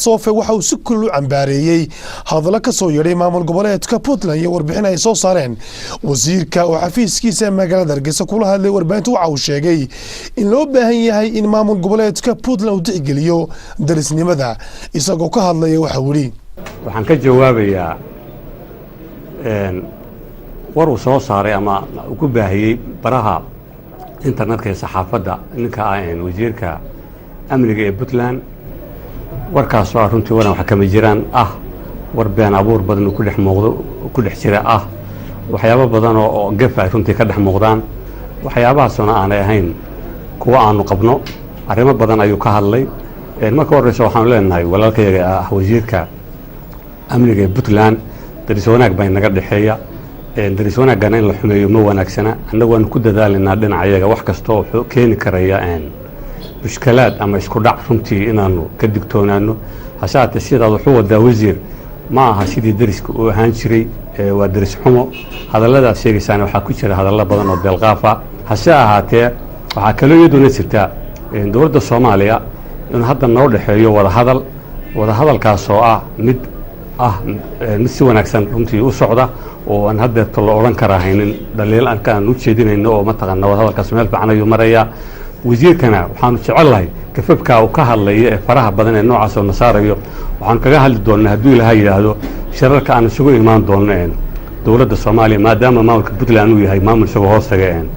Soofe waxa uu si kulul u cambaareeyay hadallo ka soo yeedhay maamul goboleedka Puntland iyo warbixin ay soo saareen wasiirka oo xafiiskiisa magaalada Hargeysa kula hadlay warbaahinta waxa uu sheegay in loo baahan yahay in maamul goboleedka Puntland uu tixgeliyo darisnimada isagoo ka hadlaya waxa uu yiri waxaan ka jawaabayaa war uu soo saaray ama uu ku baahiyay baraha internetka ee saxaafadda ninka wasiirka amniga ee Puntland warkaas oo runtii waxa kama jiraan war been abuur badan ku dhex jira waxyaabo badan oo gaf ay runtii ka dhex muuqdaan waxyaabahaasna aanay ahayn kuwa aanu qabno arrimo badan ayuu ka hadlay marka horeysa waxaan leenahay walaalkayga wasiirka amniga ee Puntland daris wanaag bay naga dhaxeeya daris wanaagana in la xumeeyo ma wanaagsana annagu waan ku dadaalinaa dhinacayaga wax kasta oo keeni karaya mushkilad ama isku dhac runtii inaanu ka digtoonaano hasaate sidaad wuxuu wadaa wasiir ma aha sidii dariska uu ahaan jiray waa daris xumo hadalladaas sheegaysaan waxa ku jira hadallo badan oo deelqaafa hase ahaatee waxa kale iyaduna jirta dowladda Soomaaliya in hadda noo dhaxeeyo wada hadalkaas oo mid si wanaagsan runtii u socda oo aan hadda la oran karaahin dhaliil aan u jeedinayno oo mataqaana wada hadalkaas meel fiican ayuu maraya wasiirkana waxaanu jecelahay kafabka uu ka hadlayo ee faraha badan ee noocaas oo nasaarayo waxaan kaga hadli doonaa hadduu Ilaahay yiraahdo shararka aan isugu imaan doono dowladda Soomaaliya maadaama maamulka Puntland uu yahay maamul isaga hoostaga Soomaaliya